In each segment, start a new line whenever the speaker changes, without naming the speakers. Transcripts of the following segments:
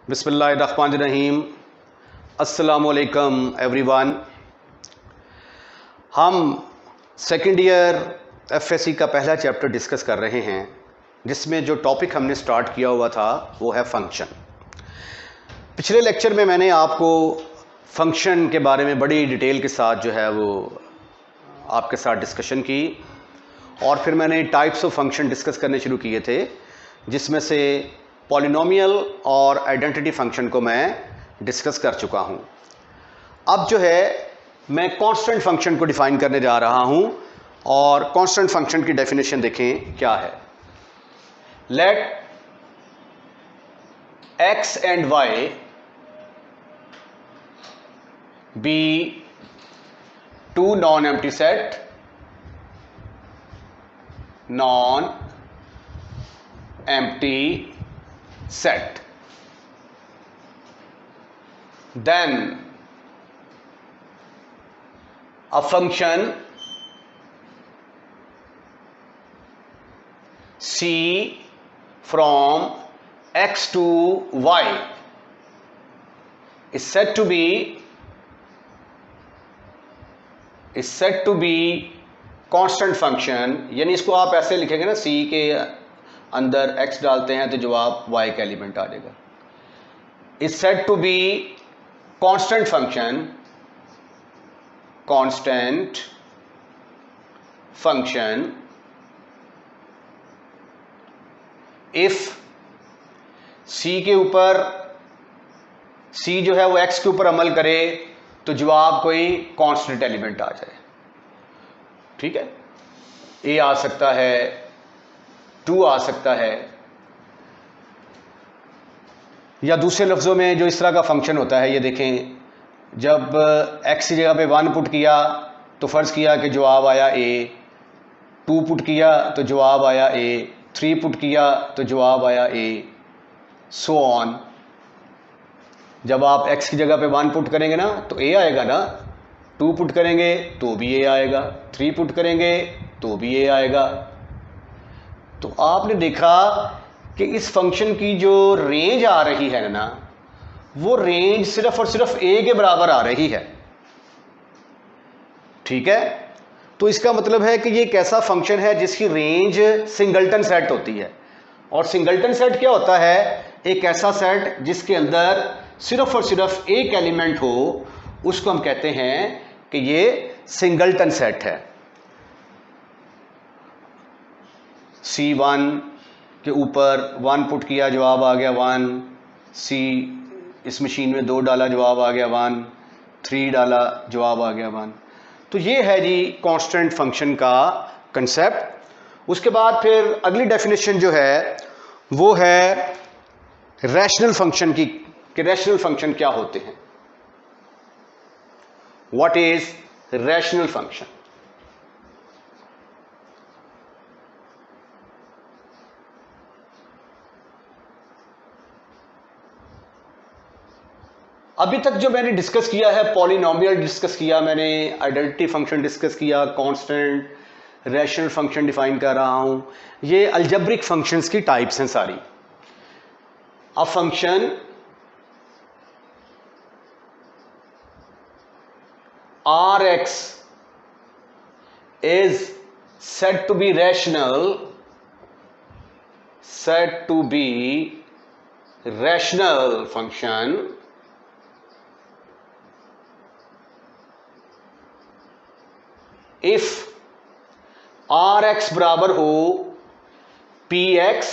बिस्मिल्लाहिर्रहमानिर्रहीम। अस्सलामुअलैकुम एवरीवन। हम सेकेंड ईयर एफएससी का पहला चैप्टर डिस्कस कर रहे हैं, जिसमें जो टॉपिक हमने स्टार्ट किया हुआ था वो है फंक्शन। पिछले लेक्चर में मैंने आपको फंक्शन के बारे में बड़ी डिटेल के साथ जो है वो आपके साथ डिस्कशन की, और फिर मैंने टाइप्स ऑफ फंक्शन डिस्कस करने शुरू किए थे, जिसमें से पॉलिनोमियल और आइडेंटिटी फंक्शन को मैं डिस्कस कर चुका हूं। अब जो है मैं कांस्टेंट फंक्शन को डिफाइन करने जा रहा हूं, और कांस्टेंट फंक्शन की डेफिनेशन देखें क्या है। Let X and Y be two non empty set, non empty set, then a function c from x to y is said to be constant function। यानी इसको आप ऐसे लिखेंगे ना, c के अंदर x डालते हैं तो जवाब y का एलिमेंट आ जाएगा। Is said to be constant function if c के ऊपर c जो है वो x के ऊपर अमल करे तो जवाब कोई कांस्टेंट एलिमेंट आ जाए। ठीक है, a आ सकता है, 2 आ सकता है, या दूसरे लफ्ज़ों में जो इस तरह का फंक्शन होता है, ये देखें, जब x की जगह पे 1 पुट किया तो फ़र्ज़ किया कि जवाब आया a, 2 पुट किया तो जवाब आया a, 3 पुट किया तो जवाब आया a, सो ऑन। जब आप x की जगह पे 1 पुट करेंगे ना तो a आएगा ना, 2 पुट करेंगे तो भी a आएगा, 3 पुट करेंगे तो भी a आएगा। तो आपने देखा कि इस फंक्शन की जो रेंज आ रही है ना, वो रेंज सिर्फ और सिर्फ a के बराबर आ रही है। ठीक है, तो इसका मतलब है कि ये एक ऐसा फंक्शन है जिसकी रेंज सिंगल्टन सेट होती है। और सिंगल्टन सेट क्या होता है? एक ऐसा सेट जिसके अंदर सिर्फ और सिर्फ एक एलिमेंट हो, उसको हम कहते हैं कि ये सिंगल्टन सेट है। C1 के ऊपर 1 पुट किया, जवाब आ गया 1, C इस मशीन में 2 डाला, जवाब आ गया 1, 3 डाला, जवाब आ गया 1। तो ये है जी कांस्टेंट फंक्शन का कंसेप्ट। उसके बाद फिर अगली डेफिनेशन जो है वो है रैशनल फंक्शन की, कि रैशनल फंक्शन क्या होते हैं। What is rational function? अभी तक जो मैंने डिस्कस किया है, पॉलिनोमियल डिस्कस किया मैंने, आइडेंटिटी फंक्शन डिस्कस किया, कांस्टेंट, रैशनल फंक्शन डिफाइन कर रहा हूं। ये अलजेब्रिक फंक्शंस की टाइप्स हैं सारी। A function Rx is said to be rational function if Rx बराबर हो Px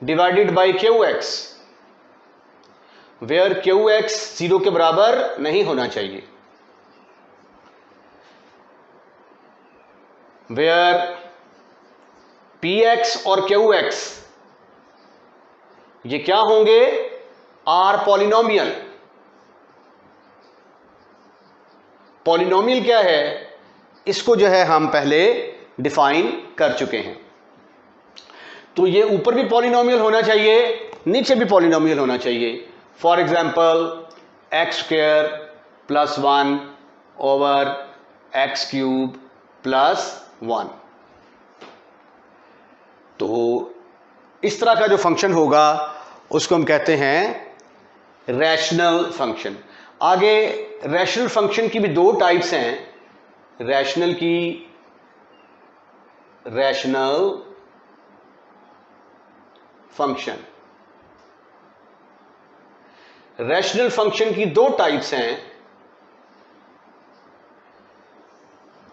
divided by Qx, where Qx 0 के बराबर नहीं होना चाहिए, वेयर Px और Qx ये क्या होंगे? Are polynomial. पॉलिनोमियल क्या है? इसको जो है हम पहले डिफाइन कर चुके हैं। तो ये ऊपर भी पॉलिनोमियल होना चाहिए, नीचे भी पॉलिनोमियल होना चाहिए। For example x² + 1 over x³ + 1। तो इस तरह का जो फंक्शन होगा उसको हम कहते हैं रैशनल फंक्शन। आगे रैशनल फंक्शन की भी दो टाइप्स हैं। रैशनल फंक्शन की दो टाइप्स हैं।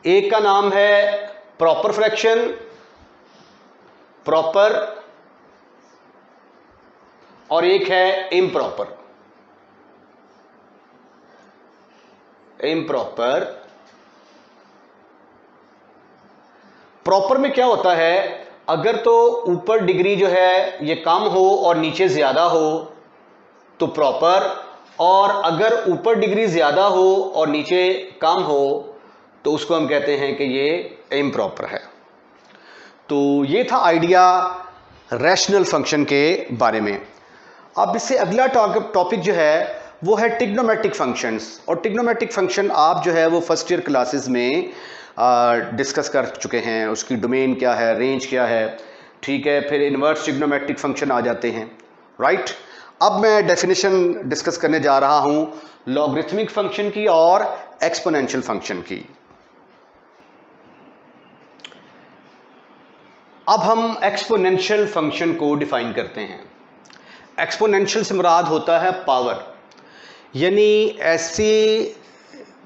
एक का नाम है प्रॉपर फ्रैक्शन, प्रॉपर, और एक है इम्प्रॉपर। प्रॉपर में क्या होता है, अगर तो ऊपर डिग्री जो है ये कम हो और नीचे ज्यादा हो तो प्रॉपर, और अगर ऊपर डिग्री ज्यादा हो और नीचे कम हो तो उसको हम कहते हैं कि ये इम्प्रॉपर है। तो ये था आइडिया रैशनल फंक्शन के बारे में। अब इससे अगला टॉपिक जो है वो है ट्रिग्नोमेट्रिक फंक्शंस। और ट्रिग्नोमेट्रिक फंक्शन आप जो है वो फर्स्ट ईयर क्लासेस में डिस्कस कर चुके हैं। उसकी डोमेन क्या है, रेंज क्या है, ठीक है। फिर इन्वर्स ट्रिग्नोमेट्रिक फंक्शन आ जाते हैं, राइट। अब मैं डेफिनेशन डिस्कस करने जा रहा हूं लॉगरिथमिक फंक्शन की और एक्सपोनेंशियल फंक्शन की। अब हम एक्सपोनेंशियल फंक्शन को डिफाइन करते हैं। एक्सपोनेंशियल से मुराद होता है पावर, यानी ऐसी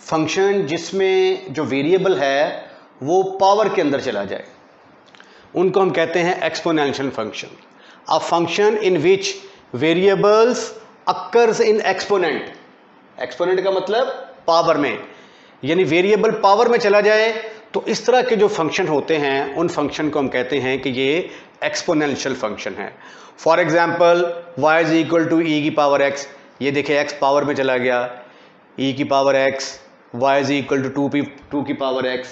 फंक्शन जिसमें जो वेरिएबल है वो पावर के अंदर चला जाए, उनको हम कहते हैं exponential function. A function in which variables occurs in exponent. Exponent का मतलब पावर में, यानी वेरिएबल पावर में चला जाए, तो इस तरह के जो फंक्शन होते हैं उन फंक्शन को हम कहते हैं कि ये एक्सपोनेंशियल फंक्शन है। For example y is equal to e की पावर x, ये देखिए x पावर में चला गया, e की power x, y is equal to 2 की पावर x।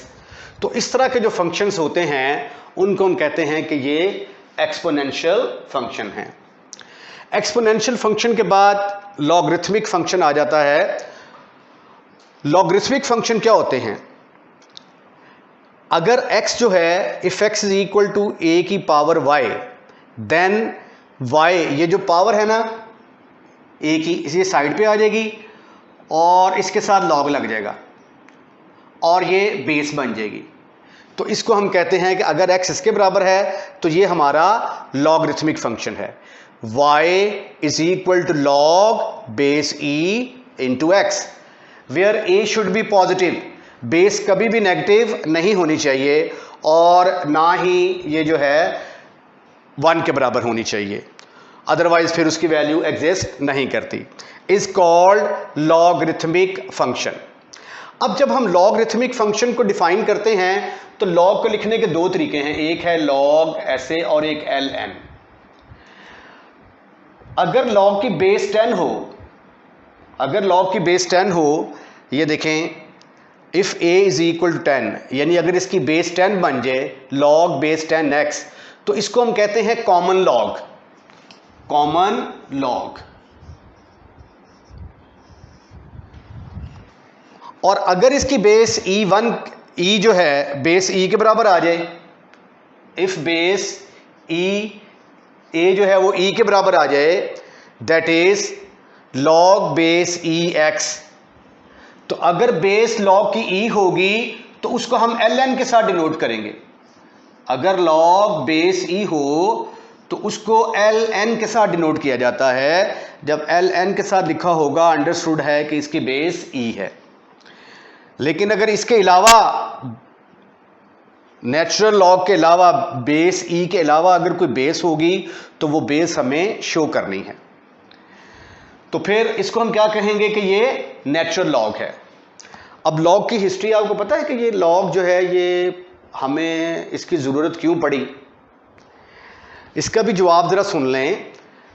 तो इस तरह के जो फंक्शंस होते हैं उनको हम कहते हैं कि ये एक्सपोनेंशियल फंक्शन है। एक्सपोनेंशियल फंक्शन के बाद लॉगरिथमिक फंक्शन आ जाता है। लॉगरिथमिक फंक्शन क्या होते हैं, अगर x जो है if x is equal to a की पावर y, देन y ये जो पावर है ना a की, इसी साइड पे आ जाएगी और इसके साथ लॉग लग जाएगा और ये बेस बन जाएगी। तो इसको हम कहते हैं कि अगर x इसके बराबर है तो ये हमारा लॉगरिथमिक फंक्शन है। y is equal to log base e into X, where a should be positive. Base कभी भी नेगेटिव नहीं होनी चाहिए और ना ही ये जो है 1 के बराबर होनी चाहिए, अदरवाइज फिर उसकी वैल्यू एग्जिस्ट नहीं करती। Is called logarithmic function. अब जब हम लॉगरिथमिक फंक्शन को डिफाइन करते हैं तो लॉग को लिखने के दो तरीके हैं, एक है लॉग ऐसे और एक ln। अगर लॉग की बेस 10 हो, अगर लॉग की बेस 10 हो, ये देखें if a is equal to 10, यानी अगर इसकी बेस 10 बन जाए लॉग बेस 10x, तो इसको हम कहते हैं कॉमन लॉग। Common log. और अगर इसकी बेस e जो है बेस e के बराबर आ जाए, इफ बेस a जो है वो e के बराबर आ जाए, that is log base ex। तो अगर बेस लॉग की e होगी तो उसको हम ln के साथ डिनोट करेंगे। अगर लॉग बेस e हो तो उसको ln के साथ डिनोट किया जाता है। जब ln के साथ लिखा होगा अंडरस्टूड है कि इसकी बेस e है। लेकिन अगर इसके अलावा नेचुरल लॉग के अलावा बेस e के अलावा अगर कोई बेस होगी तो वो बेस हमें शो करनी है। तो फिर इसको हम क्या कहेंगे कि ये नेचुरल लॉग है। अब लॉग की हिस्ट्री आपको पता है कि ये लॉग जो है ये हमें इसकी ज़रूरत क्यों पड़ी, इसका भी जवाब ज़रा सुन लें।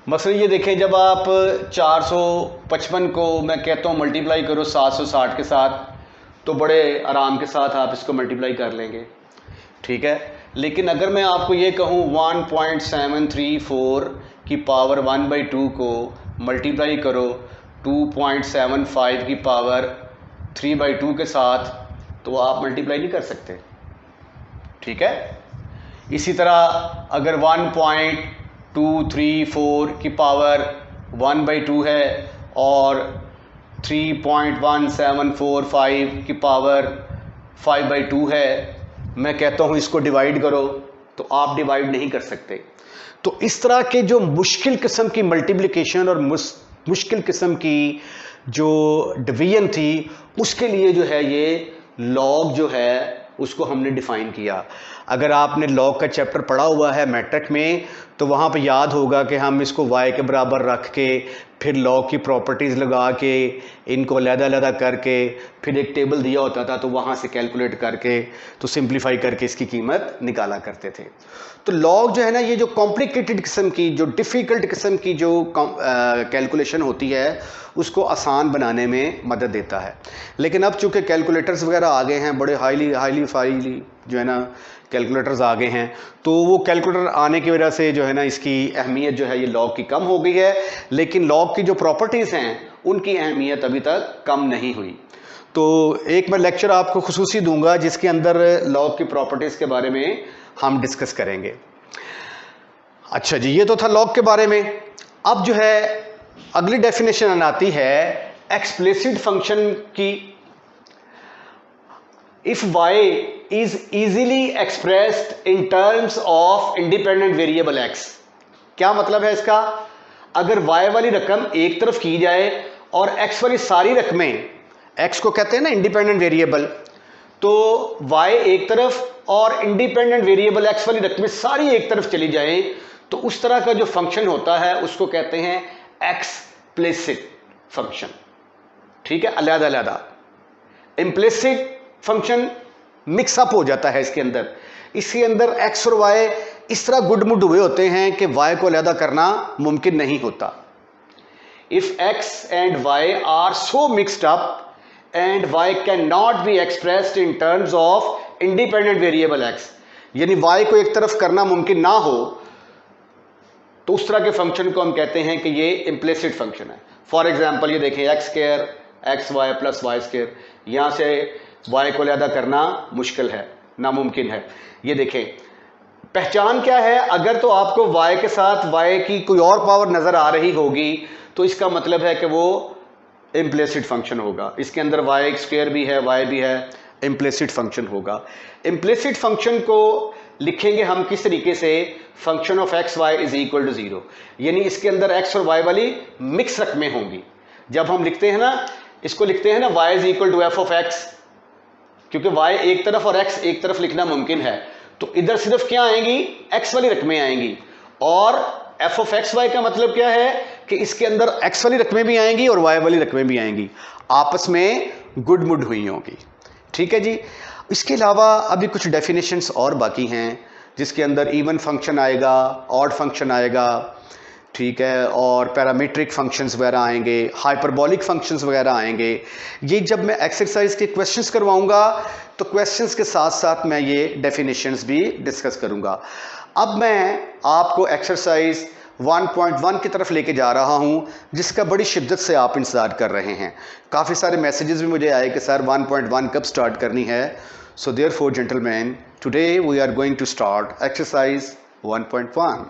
मसलन ये देखें, जब आप 455 को मैं कहता हूँ मल्टीप्लाई करो 760 के साथ, तो बड़े आराम के साथ आप इसको मल्टीप्लाई कर लेंगे, ठीक है। लेकिन अगर मैं आपको ये कहूँ 1.734 की पावर 1/2 को मल्टीप्लाई करो 2.75 की पावर 3/2 के साथ, तो आप मल्टीप्लाई नहीं कर सकते, ठीक है। इसी तरह अगर 2, 3, 4 की पावर 1/2 है और 3.1745 की पावर 5/2 है, मैं कहता हूँ इसको डिवाइड करो, तो आप डिवाइड नहीं कर सकते। तो इस तरह के जो मुश्किल किस्म की मल्टीप्लिकेशन और मुश्किल किस्म की जो डिवीजन थी, उसके लिए जो है ये लॉग जो है उसको हमने डिफाइन किया। अगर आपने लॉग का चैप्टर पढ़ा हुआ है मैट्रिक में, तो वहाँ पे याद होगा कि हम इसको y के बराबर रख के फिर लॉग की प्रॉपर्टीज़ लगा के इनको अलग-अलग करके फिर एक टेबल दिया होता था, तो वहाँ से कैलकुलेट करके तो सिंप्लीफाई करके इसकी कीमत निकाला करते थे। तो लॉग जो है ना, ये जो कॉम्प्लिकेटेड किस्म की, जो डिफ़िकल्ट किस्म की जो कैलकुलेशन होती है, उसको आसान बनाने में मदद देता है। लेकिन अब चूँकि कैलकुलेटर्स वगैरह आ गए हैं, बड़े हाईली जो है ना कैलकुलेटर्स आ गए हैं, तो वो कैलकुलेटर आने की वजह से जो है ना इसकी अहमियत जो है ये लॉग की कम हो गई है, लेकिन लॉग की जो प्रॉपर्टीज़ हैं उनकी अहमियत अभी तक कम नहीं हुई। तो एक मैं लेक्चर आपको खुसूसी दूंगा जिसके अंदर लॉग की प्रॉपर्टीज़ के बारे में हम डिस्कस करेंगे। अच्छा जी, ये तो था लॉग के बारे में। अब जो है अगली डेफिनेशन आती है एक्सप्लिसिट फंक्शन की। If y is easily expressed in terms of independent variable x। क्या मतलब है इसका? अगर y वाली रकम एक तरफ की जाए और x वाली सारी रकमें, x को कहते हैं ना इंडिपेंडेंट वेरिएबल, तो y एक तरफ और इंडिपेंडेंट वेरिएबल x वाली रकमें सारी एक तरफ चली जाएं, तो उस तरह का जो फंक्शन होता है उसको कहते हैं एक्सप्लिसिट फंक्शन। ठीक है, अलग अलग। इम्प्लिसिट फंक्शन मिक्सअप हो जाता है इसके अंदर। इसके अंदर x और y इस तरह गुडमुड हुए होते हैं कि y को अलग करना मुमकिन नहीं होता। If x and y are so mixed up and y can not be expressed in terms of independent variable x, यानी y को एक तरफ करना मुमकिन ना हो, तो उस तरह के फंक्शन को हम कहते हैं कि ये इम्प्लिसिट फंक्शन है। फॉर एग्जाम्पल ये देखें, x square xy plus y square, यहां से y को अलग करना मुश्किल है, नामुमकिन है। ये देखें, पहचान क्या है? अगर तो आपको y के साथ y की कोई और पावर नजर आ रही होगी तो इसका मतलब है कि वो इम्प्लिसिट फंक्शन होगा। इसके अंदर y स्क्वायर भी है, y भी है, इम्प्लिसिट फंक्शन होगा। इम्प्लिसिट फंक्शन को लिखेंगे हम किस तरीके से? Function of X Y is equal to 0, यानी इसके अंदर x और y वाली मिक्स रकमें होंगी। जब हम लिखते हैं ना, इसको लिखते हैं ना y is equal to F of X, क्योंकि y एक तरफ और x एक तरफ लिखना मुमकिन है, तो इधर सिर्फ क्या आएंगी? x वाली रकमें आएंगी। और f ऑफ एक्स वाई का मतलब क्या है कि इसके अंदर x वाली रकमें भी आएंगी और y वाली रकमें भी आएंगी, आपस में गुडमुड हुई होंगी। ठीक है जी। इसके अलावा अभी कुछ डेफिनेशंस और बाकी हैं, जिसके अंदर इवन फंक्शन आएगा, ऑड फंक्शन आएगा, ठीक है, और पैरामीट्रिक फंक्शंस वगैरह आएंगे, हाइपरबोलिक फंक्शंस वगैरह आएंगे। ये जब मैं एक्सरसाइज के क्वेश्चंस करवाऊंगा तो क्वेश्चंस के साथ साथ मैं ये डेफिनेशंस भी डिस्कस करूंगा। अब मैं आपको एक्सरसाइज 1.1 की तरफ लेके जा रहा हूं, जिसका बड़ी शिद्दत से आप इंतज़ार कर रहे हैं। काफ़ी सारे मैसेजेस भी मुझे आए कि सर 1.1 कब स्टार्ट करनी है। So therefore gentleman, today we are going to start exercise 1.1।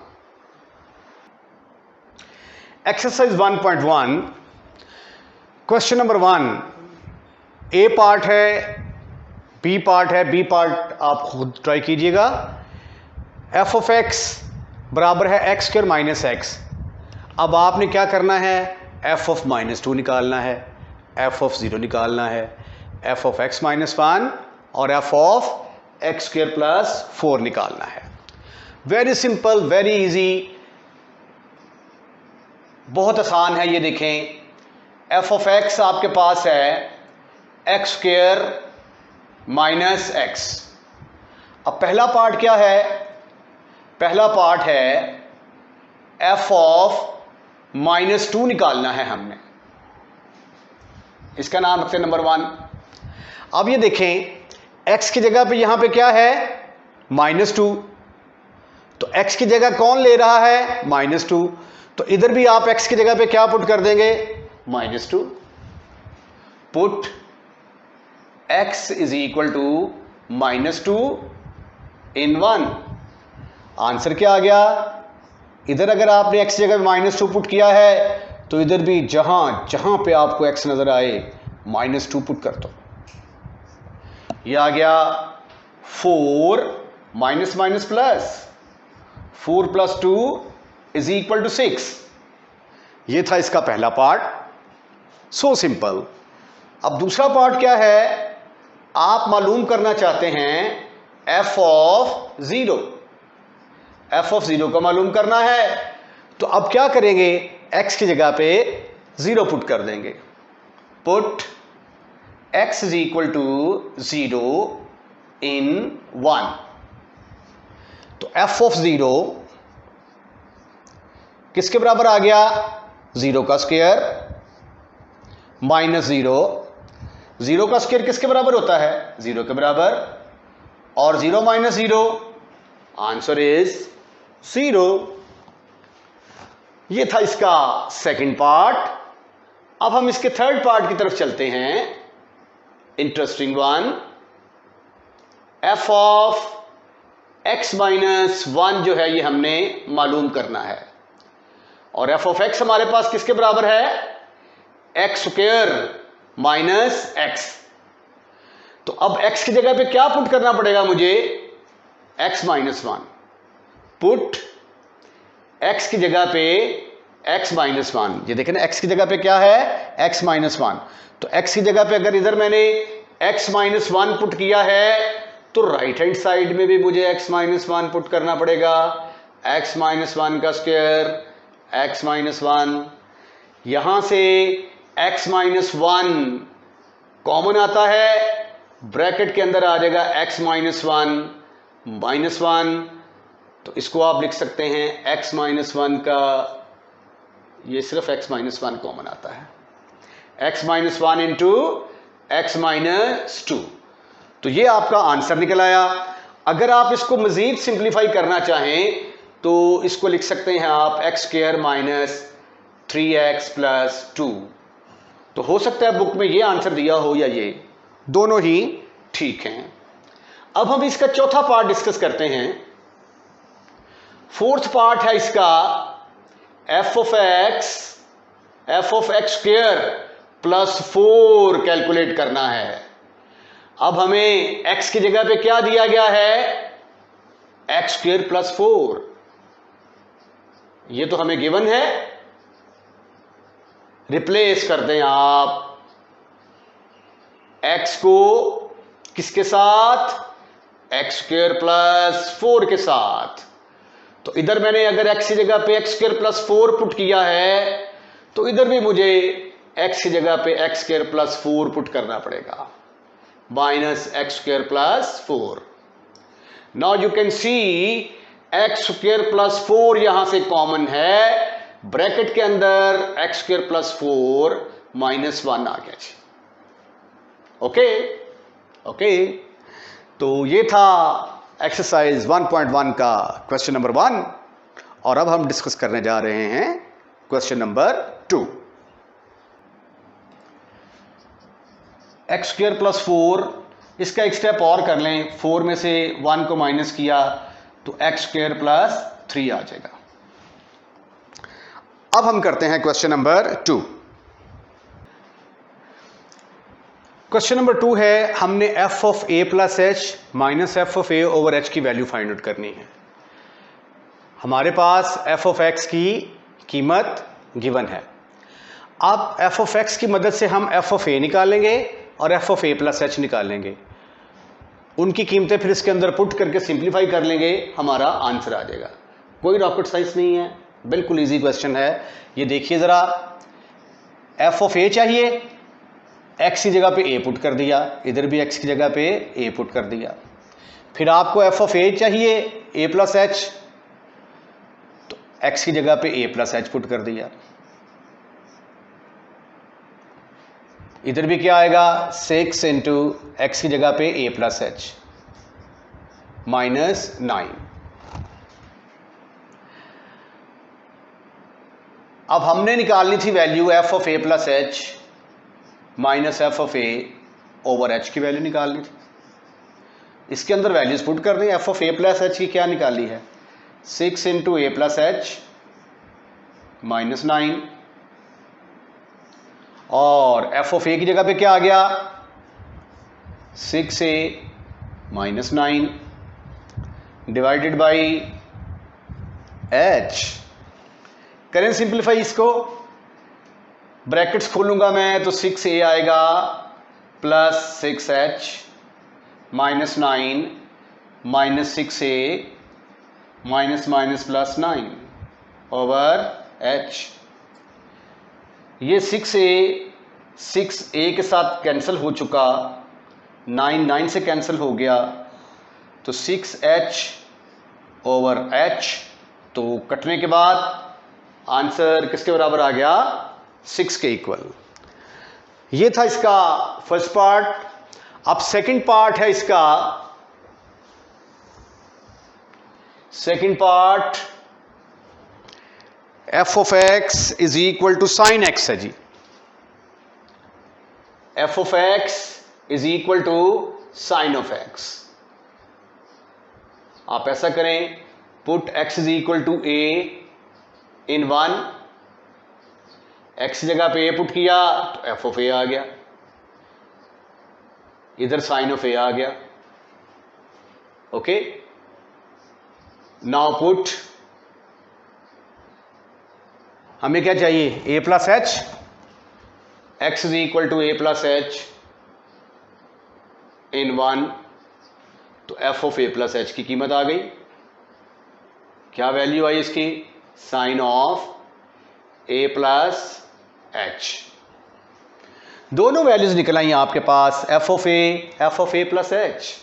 Exercise 1.1, question number 1, A part है, बी पार्ट है। बी पार्ट आप खुद ट्राई कीजिएगा। एफ ऑफ एक्स बराबर है एक्स स्क्वायर माइनस एक्स। अब आपने क्या करना है? एफ ऑफ -2 निकालना है, एफ ऑफ 0 निकालना है, एफ ऑफ एक्स -1 और F of x square plus 4 निकालना है। वेरी सिंपल, वेरी इजी, बहुत आसान है। ये देखें, एफ ऑफ एक्स आपके पास है एक्स स्क्वायर माइनस एक्स। अब पहला पार्ट क्या है? पहला पार्ट है एफ ऑफ -2 निकालना है हमने, इसका नाम रखते हैं नंबर 1। अब ये देखें, x की जगह पे यहां पे क्या है? -2, तो x की जगह कौन ले रहा है? -2, तो इधर भी आप x की जगह पे क्या पुट कर देंगे? -2। Put x is equal to -2 in 1। Answer क्या आ गया? इधर अगर आपने x की जगह -2 पुट किया है तो इधर भी जहां जहां पे आपको x नजर आए -2 पुट कर दो। ये आ गया 4 माइनस माइनस प्लस, 4 + 2 = 6। ये था इसका पहला पार्ट, सो सिंपल। अब दूसरा पार्ट क्या है, आप मालूम करना चाहते हैं f ऑफ 0, f ऑफ 0 का मालूम करना है। तो अब क्या करेंगे, x की जगह पे 0 पुट कर देंगे। Put x = 0 in 1। तो f ऑफ 0 किसके बराबर आ गया, 0 का स्क्वायर माइनस 0। 0 का स्क्वायर किसके बराबर होता है, 0 के बराबर, और 0 - 0 आंसर इज 0। ये था इसका सेकंड पार्ट। अब हम इसके थर्ड पार्ट की तरफ चलते हैं, interesting one. f of x - 1 जो है ये हमने मालूम करना है, और f ऑफ x हमारे पास किसके बराबर है, x² माइनस x। तो अब x की जगह पे क्या पुट करना पड़ेगा मुझे, x - 1। पुट x की जगह पे x - 1। ये देखें ना, x की जगह पे क्या है, x - 1। तो x की जगह पे अगर इधर मैंने x - 1 पुट किया है तो राइट हैंड साइड में भी मुझे x - 1 पुट करना पड़ेगा। x - 1 का स्क्वायर, x - 1, यहां से x - 1 कॉमन आता है, ब्रैकेट के अंदर आ जाएगा x - 1 -1। तो इसको आप लिख सकते हैं x - 1 का, ये सिर्फ x - 1 कॉमन आता है, x - 1 इंटू x - 2। तो ये आपका आंसर निकल आया। अगर आप इसको मजीद सिंप्लीफाई करना चाहें तो इसको लिख सकते हैं आप x² - 3x + 2। तो हो सकता है बुक में ये आंसर दिया हो या ये, दोनों ही ठीक हैं। अब हम इसका चौथा पार्ट डिस्कस करते हैं। फोर्थ पार्ट है इसका f ऑफ x² + 4 कैलकुलेट करना है। अब हमें x की जगह पे क्या दिया गया है, x² + 4। ये तो हमें गिवन है, रिप्लेस कर दें आप x को किसके साथ, x² + 4 के साथ। तो इधर मैंने अगर x की जगह पे x² + 4 पुट किया है तो इधर भी मुझे x की जगह पे x² + 4 पुट करना पड़ेगा, -x² + 4। Now you can see x² + 4 यहां से कॉमन है, ब्रैकेट के अंदर x² + 4 -1 आ गया जी। ओके। तो ये था एक्सरसाइज 1.1 का क्वेश्चन नंबर 1, और अब हम डिस्कस करने जा रहे हैं क्वेश्चन नंबर 2। x² + 4, इसका एक स्टेप और कर लें, 4 में से 1 को माइनस किया तो x² + 3 आ जाएगा। अब हम करते हैं क्वेश्चन नंबर 2। क्वेश्चन नंबर 2 है, हमने f of a + h minus f of a over h की वैल्यू फाइंड आउट करनी है। हमारे पास f ऑफ x की कीमत गिवन है। अब f ऑफ x की मदद से हम f ऑफ a निकालेंगे और f ऑफ a + h निकालेंगे। उनकी कीमतें फिर इसके अंदर पुट करके सिंप्लीफाई कर लेंगे, हमारा आंसर आ जाएगा। कोई रॉकेट साइंस नहीं है, बिल्कुल इजी क्वेश्चन है। ये देखिए ज़रा, f ऑफ a चाहिए, x की जगह पे a पुट कर दिया, इधर भी x की जगह पे a पुट कर दिया। फिर आपको f ऑफ a चाहिए a + h, तो x की जगह पे a + h पुट कर दिया। इधर भी क्या आएगा, 6 इंटू x की जगह पे a + h -9। अब हमने निकालनी थी value f of a + h minus f of a over h की वैल्यू निकालनी थी। इसके अंदर वैल्यूज पुट कर दी। f ऑफ a + h की क्या निकाली है, 6 इंटू a + h -9 और एफ ऑफ ए की जगह पे क्या आ गया 6a -9 डिवाइडेड बाई h। करें सिंप्लीफाई इसको, ब्रैकेट्स खोलूंगा मैं तो 6a आएगा plus 6h -9 -6a minus minus plus 9 over h। ये 6a के साथ कैंसिल हो चुका, 9 से कैंसिल हो गया तो 6h ओवर h, तो कटने के बाद आंसर किसके बराबर आ गया 6 के इक्वल। ये था इसका फर्स्ट पार्ट। अब सेकंड पार्ट है इसका, second part f of x is equal to sine x है जी। f of x is equal to sine of x। आप ऐसा करें, put x is equal to a in 1, x जगह पे a पुट किया तो f ऑफ a आ गया, इधर साइन ऑफ a आ गया। ओके, नाउ पुट, हमें क्या चाहिए a plus h, x is equal to a plus h in 1, तो f of a plus h की कीमत आ गई। क्या वैल्यू आई इसकी, sine of a plus h. दोनों वैल्यूज निकल आई आपके पास, f of a plus h.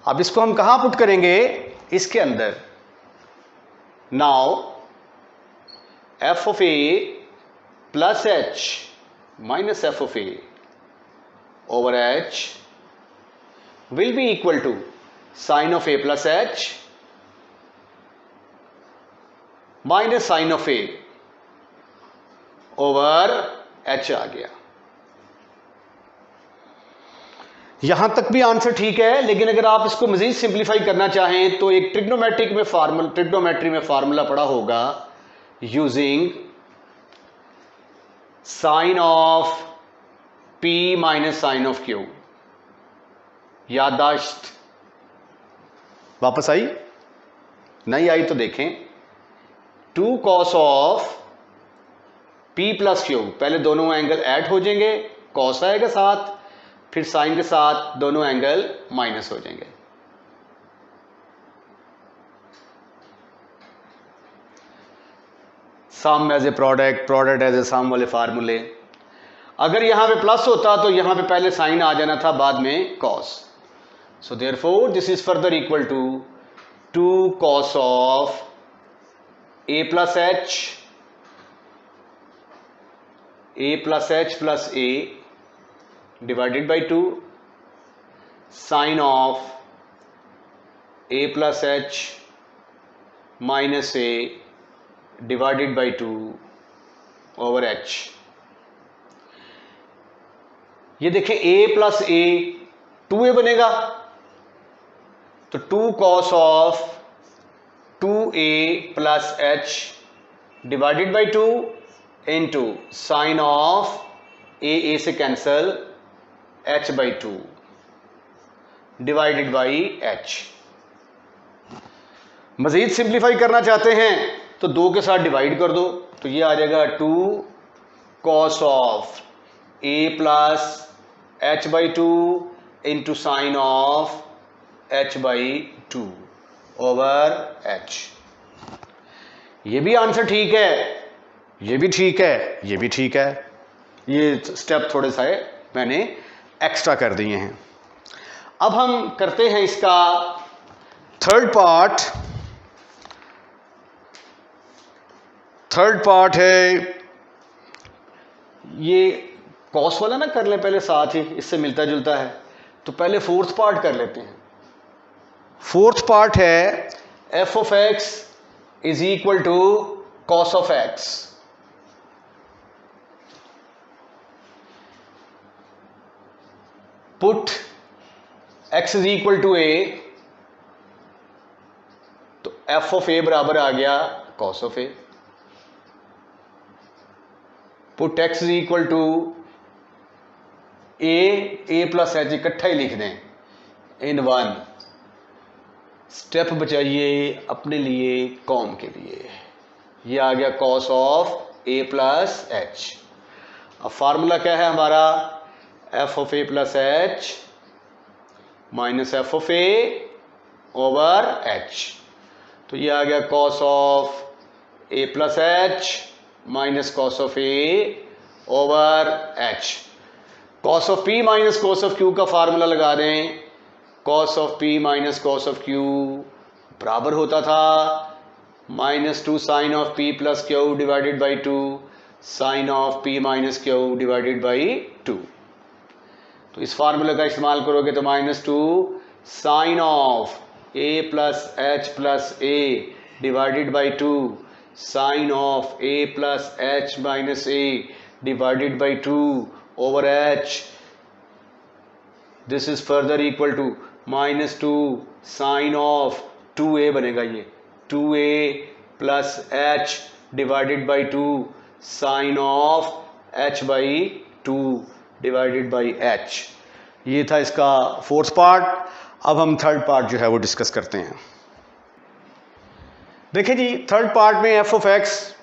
अब इसको हम कहां पुट करेंगे, इसके अंदर। Now f of a plus h minus f of a over h will be equal to sin of a plus h minus sine of a over h आ गया। यहां तक भी आंसर ठीक है, लेकिन अगर आप इसको मजीद सिंप्लीफाई करना चाहें तो एक ट्रिग्नोमेट्री में फार्मूला पढ़ा होगा, using sine of p minus sine of q। याददाश्त वापस आई, नहीं आई तो देखें, 2 cos of p plus q, पहले दोनों एंगल ऐड हो जाएंगे, cos आएगा साथ, फिर साइन के साथ दोनों एंगल माइनस हो जाएंगे। Sum as a product, product as a sum वाले फार्मूले। अगर यहां पे प्लस होता तो यहां पे पहले साइन आ जाना था, बाद में cos। So therefore this is further equal to 2 cos of a plus h plus a divided by 2 sin of a plus h minus a divided by 2 over h। ये देखें a plus a 2a बनेगा, तो 2 cos of 2a plus h divided by 2 into sine of a से cancel h by 2 divided by h। मजीद simplify करना चाहते हैं तो 2 के साथ डिवाइड कर दो, तो ये आ जाएगा 2 cos of a plus h by 2 into sine of h by 2 over h। ये भी आंसर ठीक है, ये भी ठीक है, ये भी ठीक है। ये स्टेप थोड़े सा मैंने एक्स्ट्रा कर दिए हैं। अब हम करते हैं इसका थर्ड पार्ट। थर्ड पार्ट है ये कॉस वाला ना, कर ले पहले साथ ही, इससे मिलता जुलता है, तो पहले फोर्थ पार्ट कर लेते हैं। फोर्थ पार्ट है f of x is equal to cos of x। Put x is equal to a, तो f ऑफ a बराबर आ गया cos of a। Put x is equal to a plus h इकट्ठा ही लिख दें in one. Step बचाइए अपने लिए, कॉम के लिए। ये आ गया cos of a plus h. अब फार्मूला क्या है हमारा, f of a plus h minus f of a over h. तो ये आ गया cos of a plus h minus cos of a over h. Cos of p minus cos of q का formula लगा दें। Cos of p minus cos of q बराबर होता था -2 sine of p plus q divided by 2 sine of p minus q divided by 2। तो इस फार्मूले का इस्तेमाल करोगे तो -2 sine of a plus h plus a divided by 2 sine of a plus h minus a divided by 2 over h. This is further equal to -2 sine of 2a बनेगा, ये 2a plus h divided by 2 sine of h by 2 divided by h. ये था इसका fourth part. अब हम third part जो है वो डिस्कस करते हैं। देखिए जी, थर्ड पार्ट में एफ ऑफ एक्स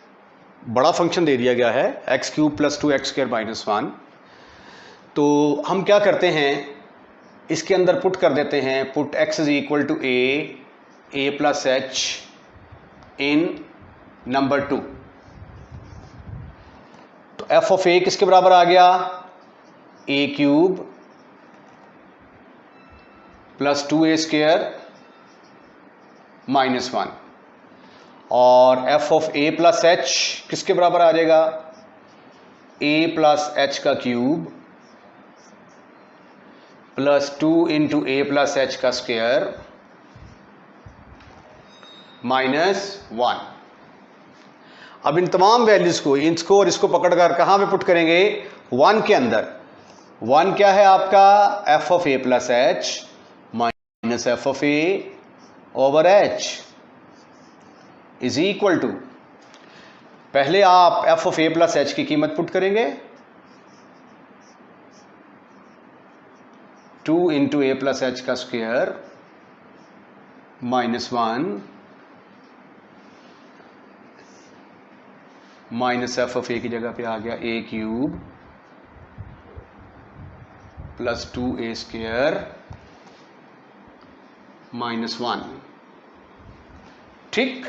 बड़ा फंक्शन दे दिया गया है x cube plus 2x² minus 1। तो हम क्या करते हैं, इसके अंदर पुट कर देते हैं, put x is equal to a plus h in number 2। तो एफ ऑफ ए किसके बराबर आ गया, ए क्यूब प्लस 2a² माइनस 1। और F of a plus H किसके बराबर आ जाएगा, ए प्लस एच का cube plus 2 into a plus h का स्क्वायर माइनस 1। अब इन तमाम वैल्यूज को, इसको और इसको पकड़कर कहां पे पुट करेंगे, 1 के अंदर। 1 क्या है आपका, f of a plus h minus f of a over h is equal to, पहले आप f of a plus h की कीमत पुट करेंगे 2 इंटू ए प्लस एच का square minus 1 minus f of a की जगह पे आ गया ए क्यूब प्लस 2a² माइनस 1। ठीक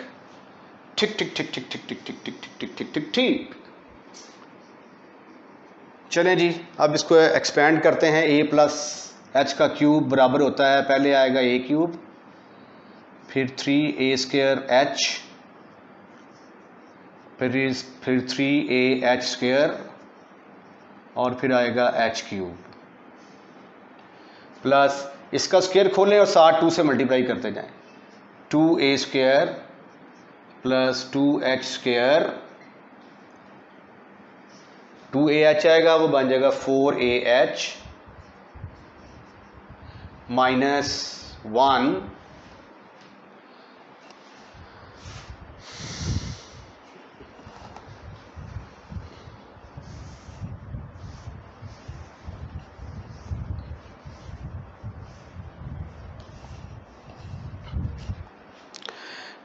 ठीक ठीक ठीक ठीक ठीक ठीक ठीक ठीक ठीक ठीक ठीक ठीक। चलें जी, अब इसको एक्सपेंड करते हैं। ए प्लस एच का क्यूब बराबर होता है, पहले आएगा ए क्यूब, फिर 3a² एच, फिर 3a² और फिर आएगा एच क्यूब प्लस इसका स्क्वायर खोलें और साथ 2 से मल्टीप्लाई करते जाएं। 2a² प्लस 2h², 2ah आएगा वो बन जाएगा 4ah माइनस 1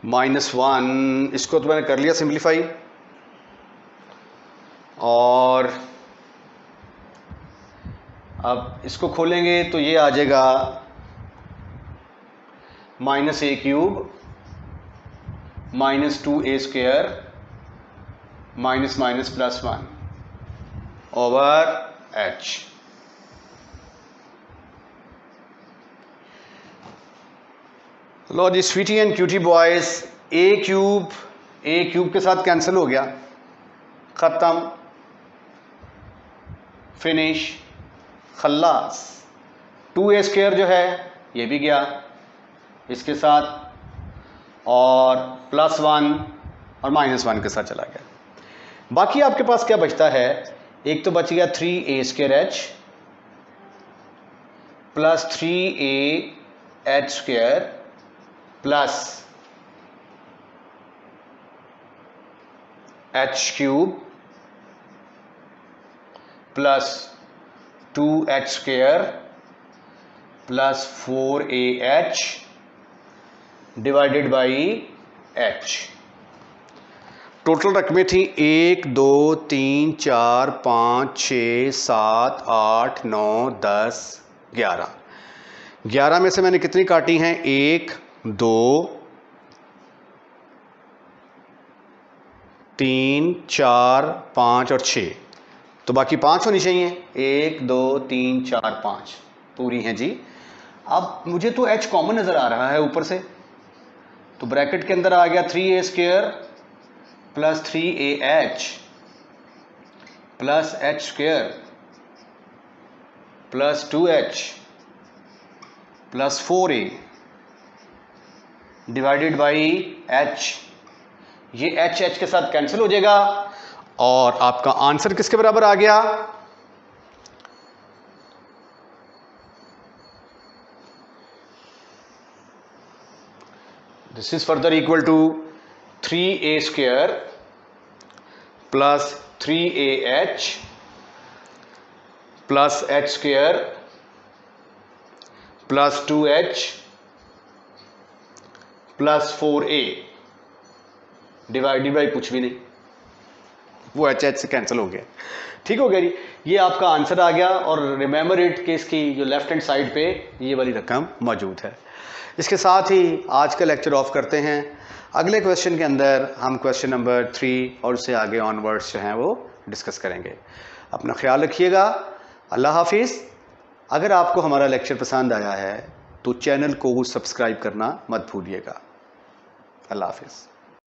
-1। इसको तो मैंने कर लिया सिंप्लीफाई, और अब इसको खोलेंगे तो ये आ जाएगा -a³ minus 2a² minus minus plus 1 over h। लो जी sweetie and cutie boys, a cube के साथ कैंसिल हो गया, ख़त्म, फिनिश, खल्लास। 2a² जो है ये भी गया इसके साथ, और +1 और -1 के साथ चला गया। बाकी आपके पास क्या बचता है, एक तो बच गया 3a² plus 3a² plus h³ plus 2h square plus 4ah divided by h। Total रकमें थी 1 2 3 4 5 6 7 8 9 10 11। 11 में से मैंने कितनी काटी हैं? 1 2 3 4 5 और 6, तो बाकी 5 होनी चाहिए। 1 2 3 4 5 पूरी हैं जी। अब मुझे तो h कॉमन नज़र आ रहा है ऊपर से, तो ब्रैकेट के अंदर आ गया 3a square plus 3ah plus h square plus 2h plus 4a divided by h। ये h के साथ कैंसिल हो जाएगा और आपका आंसर किसके बराबर आ गया? This is further equal to 3a square plus 3ah plus h square plus 2h plus 4a divided by कुछ भी नहीं, वो h से कैंसिल हो गया। ठीक हो गया जी, ये आपका आंसर आ गया। और रिमेंबर इट कि इसकी जो लेफ्ट हैंड साइड पे ये वाली रकम मौजूद है। इसके साथ ही आज का लेक्चर ऑफ करते हैं। अगले क्वेश्चन के अंदर हम क्वेश्चन नंबर 3 और उससे आगे ऑनवर्ड्स जो हैं वो डिस्कस करेंगे। अपना ख्याल रखिएगा। अल्लाह हाफिज़। अगर आपको हमारा लेक्चर पसंद आया है तो चैनल को सब्सक्राइब करना मत भूलिएगा। अल्लाह हाफिज़।